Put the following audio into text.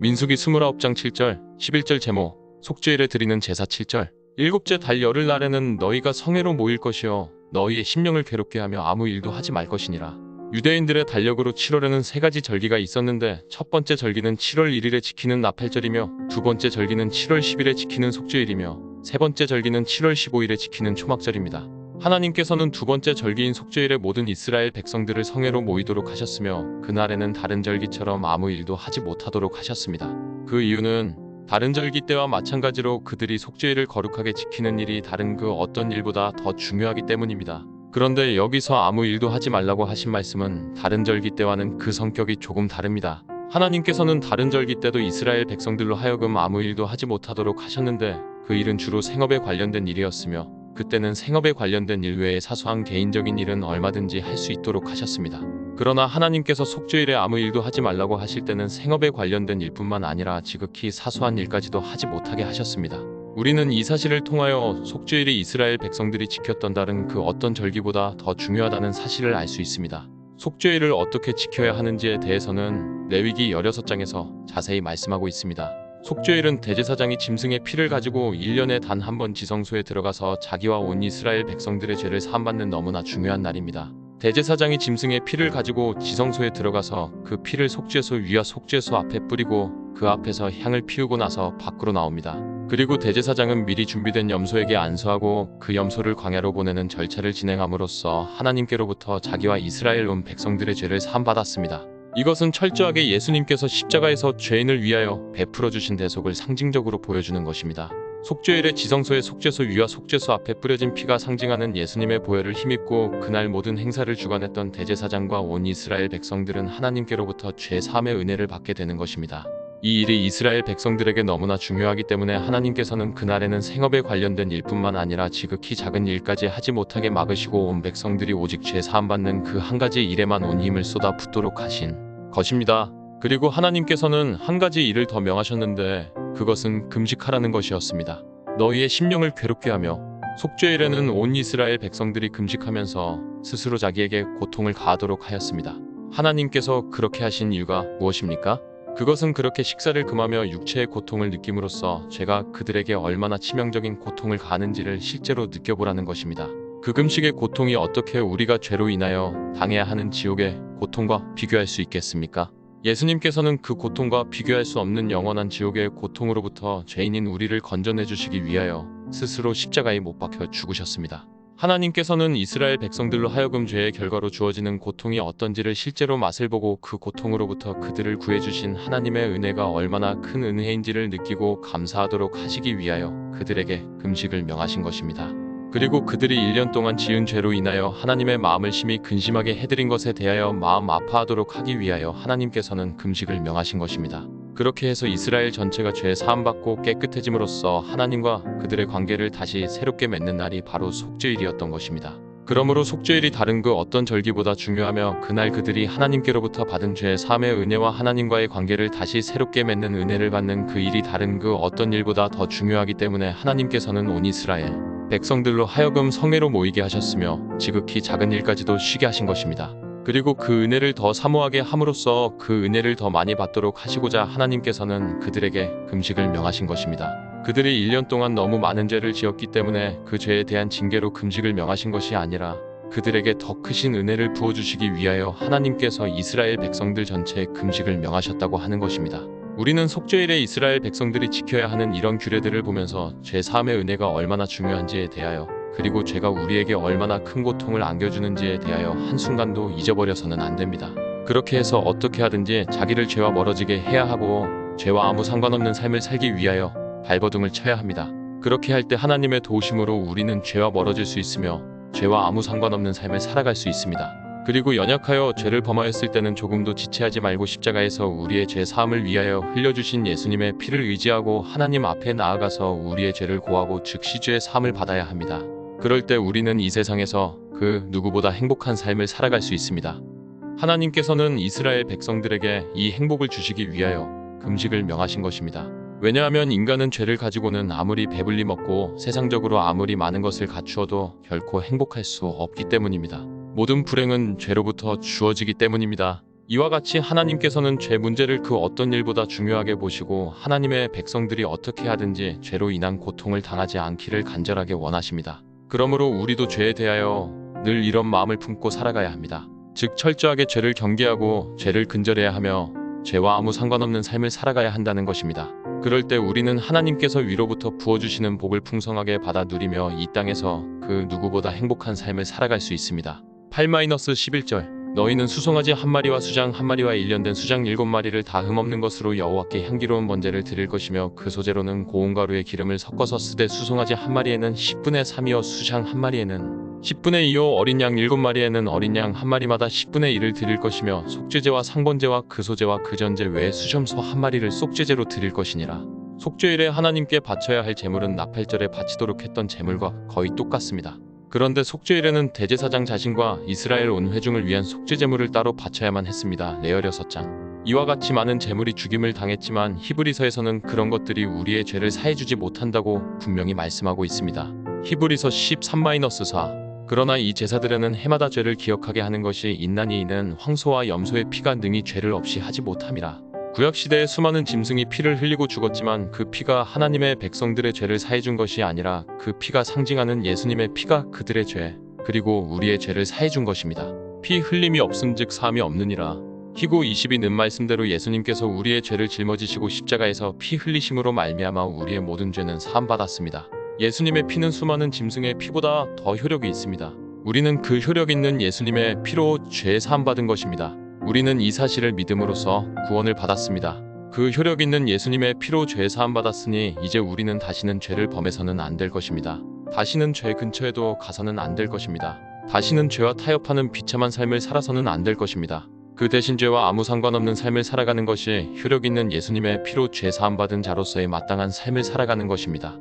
민수기 29장 7절, 11절 제목, 속죄일에 드리는 제사 7절. 일곱째 달 열흘날에는 너희가 성회로 모일 것이요 너희의 심령을 괴롭게 하며 아무 일도 하지 말 것이니라. 유대인들의 달력으로 7월에는 세 가지 절기가 있었는데 첫 번째 절기는 7월 1일에 지키는 나팔절이며 두 번째 절기는 7월 10일에 지키는 속죄일이며 세 번째 절기는 7월 15일에 지키는 초막절입니다. 하나님께서는 두 번째 절기인 속죄일에 모든 이스라엘 백성들을 성회로 모이도록 하셨으며 그날에는 다른 절기처럼 아무 일도 하지 못하도록 하셨습니다. 그 이유는 다른 절기 때와 마찬가지로 그들이 속죄일을 거룩하게 지키는 일이 다른 그 어떤 일보다 더 중요하기 때문입니다. 그런데 여기서 아무 일도 하지 말라고 하신 말씀은 다른 절기 때와는 그 성격이 조금 다릅니다. 하나님께서는 다른 절기 때도 이스라엘 백성들로 하여금 아무 일도 하지 못하도록 하셨는데 그 일은 주로 생업에 관련된 일이었으며 그때는 생업에 관련된 일 외에 사소한 개인적인 일은 얼마든지 할 수 있도록 하셨습니다. 그러나 하나님께서 속죄일에 아무 일도 하지 말라고 하실 때는 생업에 관련된 일뿐만 아니라 지극히 사소한 일까지도 하지 못하게 하셨습니다. 우리는 이 사실을 통하여 속죄일이 이스라엘 백성들이 지켰던 다른 그 어떤 절기보다 더 중요하다는 사실을 알 수 있습니다. 속죄일을 어떻게 지켜야 하는지에 대해서는 레위기 16장에서 자세히 말씀하고 있습니다. 속죄일은 대제사장이 짐승의 피를 가지고 1년에 단 한 번 지성소에 들어가서 자기와 온 이스라엘 백성들의 죄를 사함받는 너무나 중요한 날입니다. 대제사장이 짐승의 피를 가지고 지성소에 들어가서 그 피를 속죄소 위와 속죄소 앞에 뿌리고 그 앞에서 향을 피우고 나서 밖으로 나옵니다. 그리고 대제사장은 미리 준비된 염소에게 안수하고 그 염소를 광야로 보내는 절차를 진행함으로써 하나님께로부터 자기와 이스라엘 온 백성들의 죄를 사함받았습니다. 이것은 철저하게 예수님께서 십자가에서 죄인을 위하여 베풀어 주신 대속을 상징적으로 보여주는 것입니다. 속죄일의 지성소의 속죄소 위와 속죄소 앞에 뿌려진 피가 상징하는 예수님의 보혈을 힘입고 그날 모든 행사를 주관했던 대제사장과 온 이스라엘 백성들은 하나님께로부터 죄 사함의 은혜를 받게 되는 것입니다. 이 일이 이스라엘 백성들에게 너무나 중요하기 때문에 하나님께서는 그날에는 생업에 관련된 일뿐만 아니라 지극히 작은 일까지 하지 못하게 막으시고 온 백성들이 오직 죄 사함받는 그 한 가지 일에만 온 힘을 쏟아 붓도록 하신 것입니다. 그리고 하나님께서는 한 가지 일을 더 명하셨는데 그것은 금식하라는 것이었습니다. 너희의 심령을 괴롭게 하며 속죄일에는 온 이스라엘 백성들이 금식하면서 스스로 자기에게 고통을 가하도록 하였습니다. 하나님께서 그렇게 하신 이유가 무엇입니까? 그것은 그렇게 식사를 금하며 육체의 고통을 느낌으로써 죄가 그들에게 얼마나 치명적인 고통을 가하는지를 실제로 느껴보라는 것입니다. 그 금식의 고통이 어떻게 우리가 죄로 인하여 당해야 하는 지옥의 고통과 비교할 수 있겠습니까? 예수님께서는 그 고통과 비교할 수 없는 영원한 지옥의 고통으로부터 죄인인 우리를 건져내 주시기 위하여 스스로 십자가에 못 박혀 죽으셨습니다. 하나님께서는 이스라엘 백성들로 하여금 죄의 결과로 주어지는 고통이 어떤지를 실제로 맛을 보고 그 고통으로부터 그들을 구해주신 하나님의 은혜가 얼마나 큰 은혜인지를 느끼고 감사하도록 하시기 위하여 그들에게 금식을 명하신 것입니다. 그리고 그들이 1년 동안 지은 죄로 인하여 하나님의 마음을 심히 근심하게 해드린 것에 대하여 마음 아파하도록 하기 위하여 하나님께서는 금식을 명하신 것입니다. 그렇게 해서 이스라엘 전체가 죄 사함받고 깨끗해짐으로써 하나님과 그들의 관계를 다시 새롭게 맺는 날이 바로 속죄일이었던 것입니다. 그러므로 속죄일이 다른 그 어떤 절기보다 중요하며 그날 그들이 하나님께로부터 받은 죄 사함의 은혜와 하나님과의 관계를 다시 새롭게 맺는 은혜를 받는 그 일이 다른 그 어떤 일보다 더 중요하기 때문에 하나님께서는 온 이스라엘 백성들로 하여금 성회로 모이게 하셨으며 지극히 작은 일까지도 쉬게 하신 것입니다. 그리고 그 은혜를 더 사모하게 함으로써 그 은혜를 더 많이 받도록 하시고자 하나님께서는 그들에게 금식을 명하신 것입니다. 그들이 1년 동안 너무 많은 죄를 지었기 때문에 그 죄에 대한 징계로 금식을 명하신 것이 아니라 그들에게 더 크신 은혜를 부어주시기 위하여 하나님께서 이스라엘 백성들 전체에 금식을 명하셨다고 하는 것입니다. 우리는 속죄일에 이스라엘 백성들이 지켜야 하는 이런 규례들을 보면서 죄 사함의 은혜가 얼마나 중요한지에 대하여 그리고 죄가 우리에게 얼마나 큰 고통을 안겨주는지에 대하여 한순간도 잊어버려서는 안 됩니다. 그렇게 해서 어떻게 하든지 자기를 죄와 멀어지게 해야 하고 죄와 아무 상관없는 삶을 살기 위하여 발버둥을 쳐야 합니다. 그렇게 할 때 하나님의 도우심으로 우리는 죄와 멀어질 수 있으며 죄와 아무 상관없는 삶을 살아갈 수 있습니다. 그리고 연약하여 죄를 범하였을 때는 조금도 지체하지 말고 십자가에서 우리의 죄 사함을 위하여 흘려주신 예수님의 피를 의지하고 하나님 앞에 나아가서 우리의 죄를 고하고 즉시 죄의 사함을 받아야 합니다. 그럴 때 우리는 이 세상에서 그 누구보다 행복한 삶을 살아갈 수 있습니다. 하나님께서는 이스라엘 백성들에게 이 행복을 주시기 위하여 금식을 명하신 것입니다. 왜냐하면 인간은 죄를 가지고는 아무리 배불리 먹고 세상적으로 아무리 많은 것을 갖추어도 결코 행복할 수 없기 때문입니다. 모든 불행은 죄로부터 주어지기 때문입니다. 이와 같이 하나님께서는 죄 문제를 그 어떤 일보다 중요하게 보시고 하나님의 백성들이 어떻게 하든지 죄로 인한 고통을 당하지 않기를 간절하게 원하십니다. 그러므로 우리도 죄에 대하여 늘 이런 마음을 품고 살아가야 합니다. 즉 철저하게 죄를 경계하고 죄를 근절해야 하며 죄와 아무 상관없는 삶을 살아가야 한다는 것입니다. 그럴 때 우리는 하나님께서 위로부터 부어주시는 복을 풍성하게 받아 누리며 이 땅에서 그 누구보다 행복한 삶을 살아갈 수 있습니다. 8-11절 너희는 수송아지 한 마리와 수장 한 마리와 일련된 수장 7마리를 다 흠없는 것으로 여호와께 향기로운 번제를 드릴 것이며 그 소재로는 고운 가루에 기름을 섞어서 쓰되 수송아지 한 마리에는 10분의 3이요 수장 한 마리에는 10분의 2요 어린 양 7마리에는 어린 양 한 마리마다 10분의 1을 드릴 것이며 속죄제와 상번제와 그 소제와 그 전제 외에 수점소 한 마리를 속죄제로 드릴 것이니라. 속죄일에 하나님께 바쳐야 할 제물은 나팔절에 바치도록 했던 제물과 거의 똑같습니다. 그런데 속죄일에는 대제사장 자신과 이스라엘 온 회중을 위한 속죄 제물을 따로 바쳐야만 했습니다. 레위기 6장. 이와 같이 많은 제물이 죽임을 당했지만 히브리서에서는 그런 것들이 우리의 죄를 사해주지 못한다고 분명히 말씀하고 있습니다. 히브리서 13-4 그러나 이 제사들에는 해마다 죄를 기억하게 하는 것이 있나니 이는 황소와 염소의 피가 능히 죄를 없이 하지 못함이라. 구약시대에 수많은 짐승이 피를 흘리고 죽었지만 그 피가 하나님의 백성들의 죄를 사해준 것이 아니라 그 피가 상징하는 예수님의 피가 그들의 죄 그리고 우리의 죄를 사해준 것입니다. 피 흘림이 없음즉 사함이 없느니라. 희고 22는 말씀대로 예수님께서 우리의 죄를 짊어지시고 십자가에서 피 흘리심으로 말미암아 우리의 모든 죄는 사함받았습니다. 예수님의 피는 수많은 짐승의 피보다 더 효력이 있습니다. 우리는 그 효력 있는 예수님의 피로 죄 사함받은 것입니다. 우리는 이 사실을 믿음으로써 구원을 받았습니다. 그 효력 있는 예수님의 피로 죄 사함 받았으니 이제 우리는 다시는 죄를 범해서는 안 될 것입니다. 다시는 죄 근처에도 가서는 안 될 것입니다. 다시는 죄와 타협하는 비참한 삶을 살아서는 안 될 것입니다. 그 대신 죄와 아무 상관없는 삶을 살아가는 것이 효력 있는 예수님의 피로 죄 사함 받은 자로서의 마땅한 삶을 살아가는 것입니다.